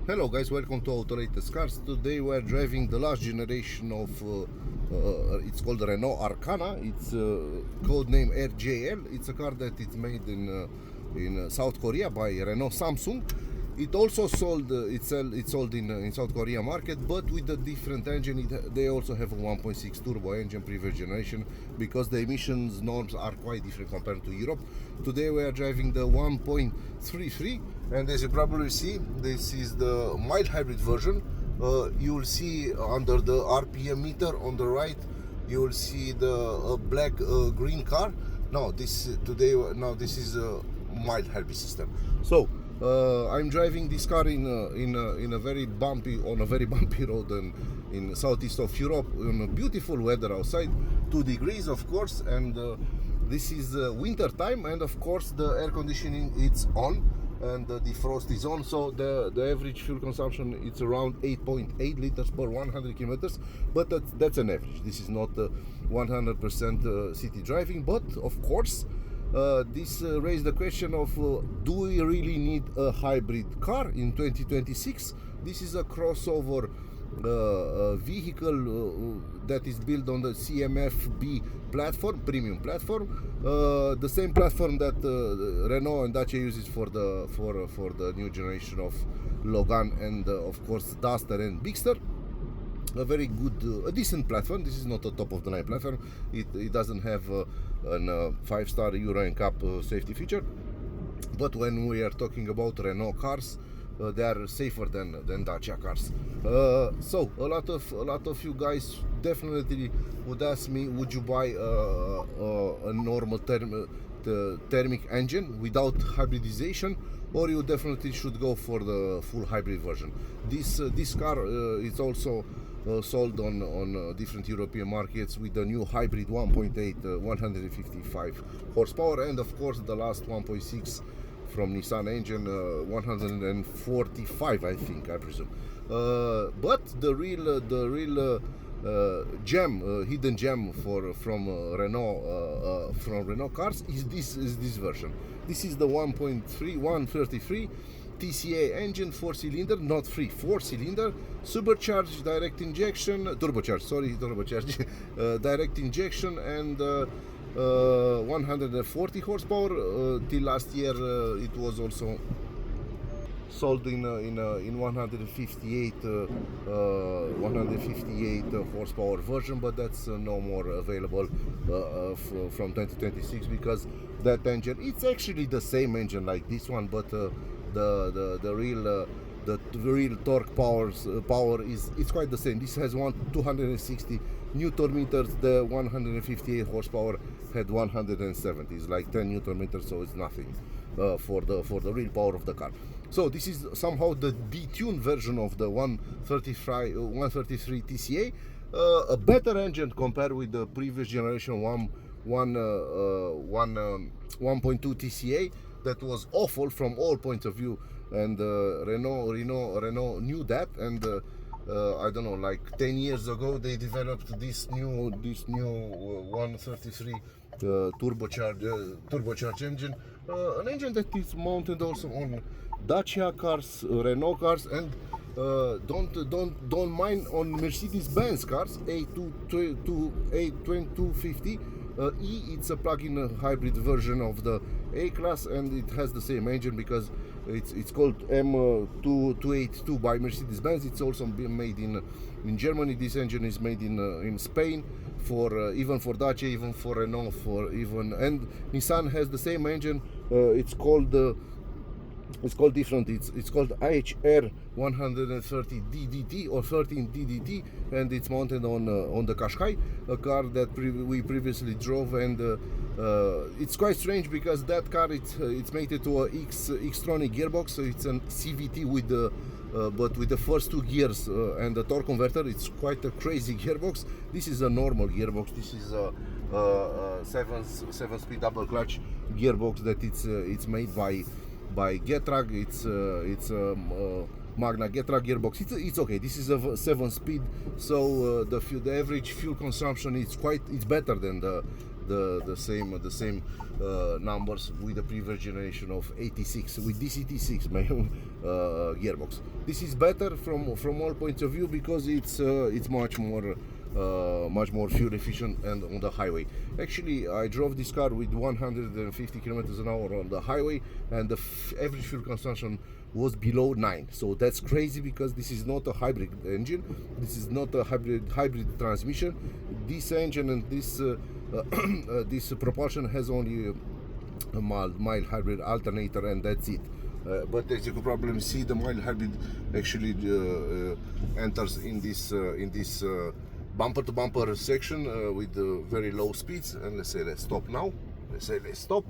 Hello guys, welcome to Autolatest Cars. Today we're driving the last generation of it's called Renault Arkana. It's codename RJL. It's a car that is made in South Korea by Renault Samsung. It also sold it's sold in South Korea market, but with a different engine. They also have a 1.6 turbo engine, previous generation, because the emissions norms are quite different compared to Europe. Today we are driving the 1.33, and as you probably see, this is the mild hybrid version. You will see under the RPM meter on the right, you will see the black green car. Now this is a mild hybrid system. So I'm driving this car in a very bumpy road in southeast of Europe, in a beautiful weather outside, 2 degrees of course, and this is winter time, and of course the air conditioning it's on and the defrost is on, so the average fuel consumption is around 8.8 liters per 100 kilometers, but that's an average. This is not 100% city driving, but of course this raised the question of do we really need a hybrid car in 2026? This is a crossover vehicle that is built on the CMF-B platform, premium platform, the same platform that Renault and Dacia uses for the new generation of Logan and of course Duster and Bigster. A very good, a decent platform. This is not a top of the line platform. It doesn't have a 5-star Euro NCAP safety feature, but when we are talking about Renault cars, they are safer than Dacia cars. So a lot of you guys definitely would ask me, would you buy a normal thermic engine without hybridization, or you definitely should go for the full hybrid version? This car is also sold on different European markets with the new hybrid 1.8 155 horsepower, and of course the last 1.6 from Nissan engine, 145 I think, I presume. But the real hidden gem from Renault cars is this version. This is the 1.33 TCe engine, 4-cylinder, not 4-cylinder, supercharged direct injection, turbocharged, direct injection, and 140 horsepower. Till last year it was also sold in 158 horsepower version, but that's no more available from 2026, because that engine, it's actually the same engine like this one, but the real torque power is it's quite the same. This has 260 Newton meters. The 158 horsepower had 170. It's like 10 Newton meters, so it's nothing for the real power of the car. So this is somehow the detuned version of the 1.33 TCe, a better engine compared with the previous generation 1.2 TCe. That was awful from all points of view, and Renault knew that, and I don't know, like 10 years ago they developed this new 1.33 turbocharged engine, an engine that is mounted also on Dacia cars, Renault cars, and don't mind on Mercedes-Benz cars, A2250. It's a plug-in hybrid version of the A-Class, and it has the same engine because it's called M282 by Mercedes-Benz. It's also been made in Germany. This engine is made in Spain for even for Dacia, even for Renault, and Nissan has the same engine. It's called different. It's called HR 130 DDT or 13 DDT, and it's mounted on the Qashqai, a car that we previously drove, and it's quite strange because that car it's mated to a X-tronic gearbox, so it's an CVT but with the first 2 gears and the torque converter. It's quite a crazy gearbox. This is a normal gearbox. This is a 7-speed double clutch gearbox that it's made by Getrag. It's Magna Getrag gearbox. It's okay. This is a 7-speed, so the average fuel consumption it's better than the the same numbers with the previous generation of 86 with DCT6 gearbox. This is better from all points of view because it's much more fuel efficient and on the highway. Actually, I drove this car with 150 kilometers an hour on the highway, and the average fuel consumption was below 9. So that's crazy because this is not a hybrid engine. This is not a hybrid transmission. This engine and this this propulsion has only a mild hybrid alternator, and that's it. But as you can probably see, the mild hybrid actually enters in this bumper-to-bumper section with very low speeds. And let's stop now. Let's stop,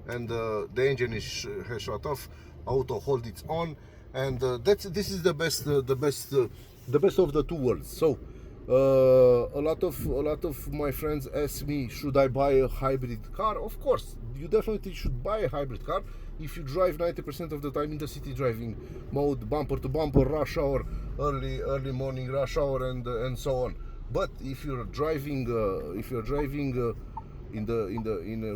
and the engine has shut off. Auto hold it on, and this is the best of the two worlds. So a lot of my friends ask me, should I buy a hybrid car? Of course, you definitely should buy a hybrid car if you drive 90% of the time in the city driving mode, bumper to bumper, rush hour, early morning rush hour, and so on. But if you're driving in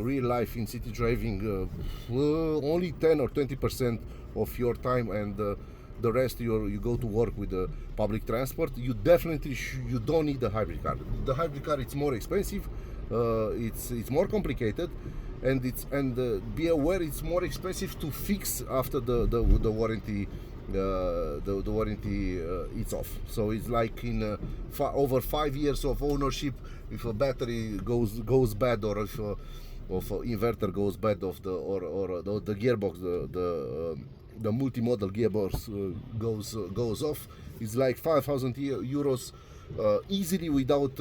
real life in city driving, only 10 or 20% of your time, and the rest you go to work with the public transport, you definitely you don't need a hybrid car. The hybrid car, it's more expensive, it's more complicated, and be aware it's more expensive to fix after the warranty. The warranty it's off. So it's like in over 5 years of ownership, if a battery goes bad, or if inverter goes bad, or the gearbox, the multimodal gearbox goes off, it's like 5,000 euros easily without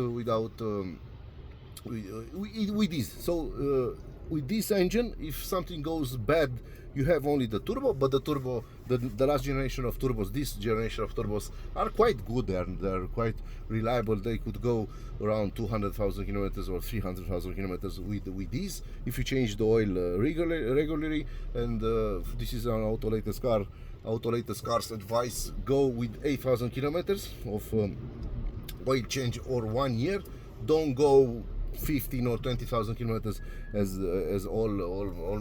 with this. So with this engine, if something goes bad, you have only the turbo, but the last generation of turbos, this generation of turbos are quite good, and they're quite reliable. They could go around 200,000 kilometers or 300,000 kilometers with these if you change the oil regularly. And this is an Autolatest car. Autolatest cars advise go with 8,000 kilometers of oil change or 1 year. Don't go 15 or 20,000 kilometers as all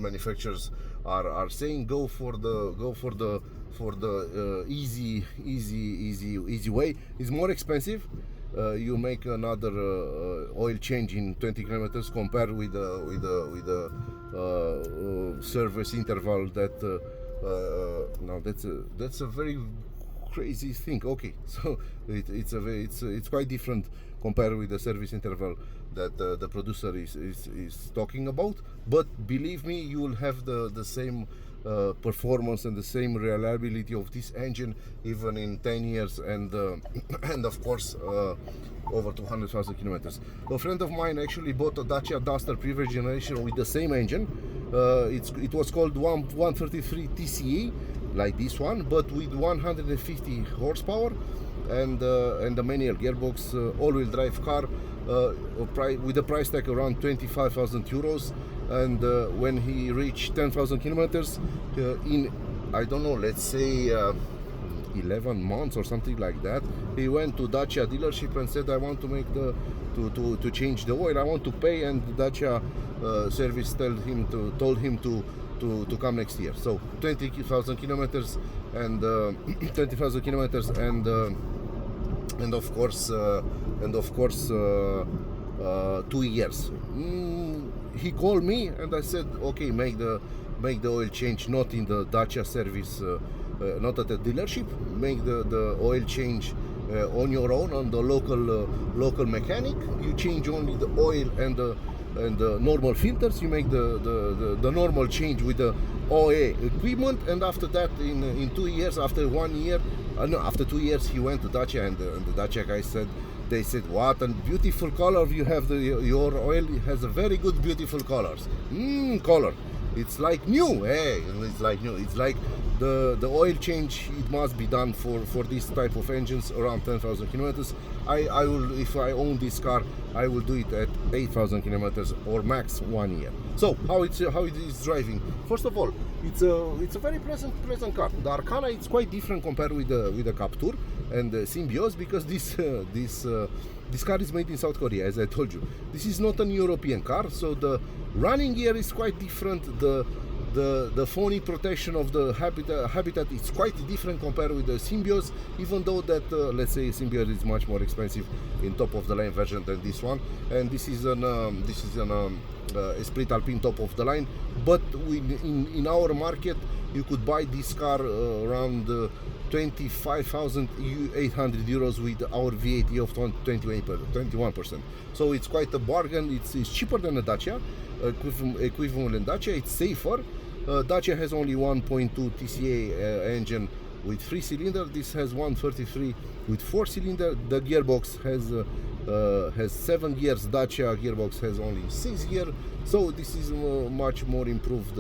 manufacturers are saying. Go for the easy way. It's more expensive. You make another oil change in 20 kilometers compared with the service interval that now that's a very crazy thing. Okay, so it's quite different compared with the service interval that the producer is talking about. But believe me, you will have the same performance and the same reliability of this engine even in 10 years, and of course over 200,000 kilometers. A friend of mine actually bought a Dacia Duster previous generation with the same engine. It was called 1.33 TCe, like this one, but with 150 horsepower and the manual gearbox, all-wheel drive car, with a price tag around 25,000 euros. And when he reached 10,000 kilometers in, I don't know, let's say 11 months or something like that, he went to Dacia dealership and said, I want to make to change the oil, I want to pay, and the Dacia service told him to come next year. So 20,000 kilometers and 20,000 kilometers and of course 2 years. He called me and I said, okay, make the oil change not in the Dacia service, not at the dealership. Make the oil change on your own, on the local mechanic. You change only the oil and the normal filters. You make the normal change with the OE equipment, and after that, in 2 years, after 1 year, after 2 years, he went to Dacia, and the Dacia guy said, they said, what a beautiful color you have, your oil has a very good beautiful colors. Color, it's like new. Hey, it's like new. It's like The oil change, it must be done for this type of engines around 10,000 kilometers. I will, if I own this car, I will do it at 8,000 kilometers or max 1 year. So how it is driving? First of all, it's a very pleasant car. The Arkana, it's quite different compared with the Captur and the Symbioz, because this car is made in South Korea, as I told you. This is not an European car, so the running gear is quite different. The phony protection of the habitat is quite different compared with the Symbioz, even though that let's say Symbioz is much more expensive in top of the line version than this one, and this is an Esprit Alpin top of the line. But in our market, you could buy this car around 25,800 euros with our VAT of 21%. So it's quite a bargain. It's cheaper than a Dacia, equivalent Dacia. It's safer. Dacia has only 1.2 TCe engine with 3-cylinder. This has 1.33 with 4-cylinder. The gearbox has 7 gears. Dacia gearbox has only 6 gears. So this is much more improved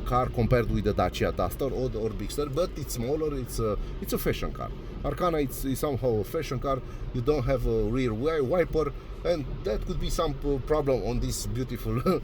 car compared with the Dacia Duster or Bigster, but it's smaller. It's a fashion car. Arkana is somehow a fashion car. You don't have a rear wiper, and that could be some problem on this beautiful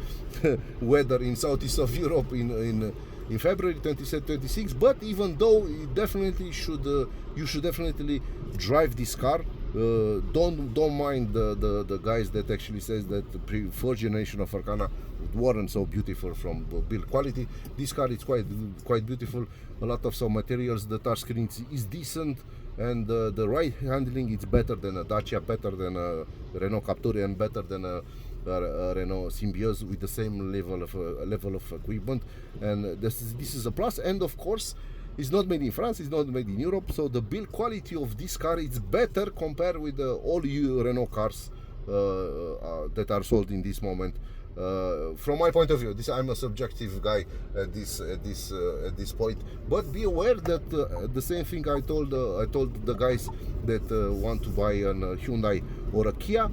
weather in southeast of Europe in February 2026. But even though it definitely you should definitely drive this car. Don't mind the guys that actually says that the first generation of Arkana weren't so beautiful from build quality. This car is quite beautiful. A lot of some materials. The touchscreen is decent, and the right handling is better than a Dacia, better than a Renault Captur, and better than a Renault Symbioz with the same level of equipment. And this is a plus. And of course, it's not made in France, it's not made in Europe, so the build quality of this car is better compared with all Renault cars that are sold in this moment. From my point of view, I'm a subjective guy at this point, but be aware that the same thing I told the guys that want to buy a Hyundai or a Kia.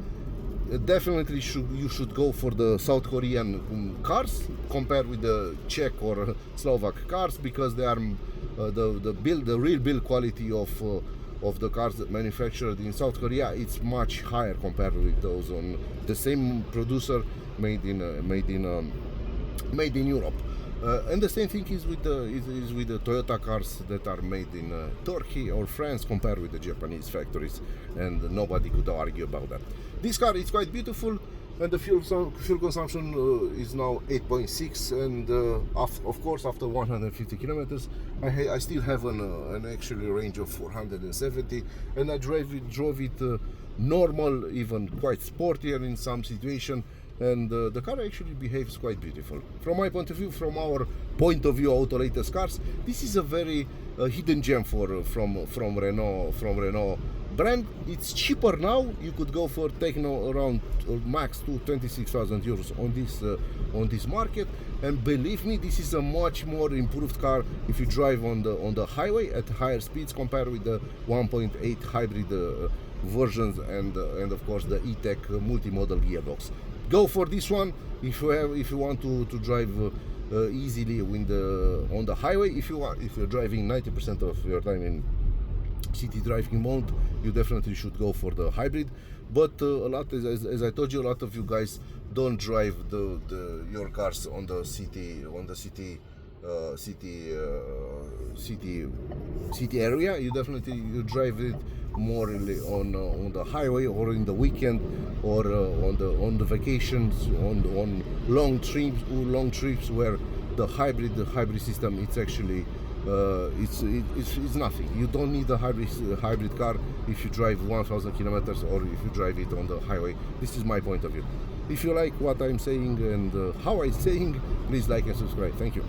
Definitely you should go for the South Korean cars compared with the Czech or Slovak cars, because they are the real build quality of the cars that manufactured in South Korea, it's much higher compared with those on the same producer made in Europe. And the same thing is with the Toyota cars that are made in Turkey or France compared with the Japanese factories, and nobody could argue about that. This car is quite beautiful, and the fuel consumption is now 8.6, and of course after 150 kilometers I still have an actually range of 470, and I drove it normal, even quite sportier in some situation, and the car actually behaves quite beautiful. From my point of view, from our point of view, Autolatest cars, this is a very hidden gem from Renault brand. It's cheaper now. You could go for Techno around max to 26,000 euros on this market, and believe me, this is a much more improved car if you drive on the highway at higher speeds compared with the 1.8 hybrid versions and of course the E-Tech multimodal gearbox. Go for this one if you want to drive easily on the highway. If you're driving 90% of your time in city driving mode, you definitely should go for the hybrid. But as I told you, a lot of you guys don't drive your cars on the city area. You drive it more on the highway, or in the weekend, or on the vacations, on long trips where the hybrid system, it's actually it's nothing. You don't need a hybrid car if you drive 1,000 kilometers or if you drive it on the highway. This is my point of view. If you like what I'm saying and how I'm saying, please like and subscribe. Thank you.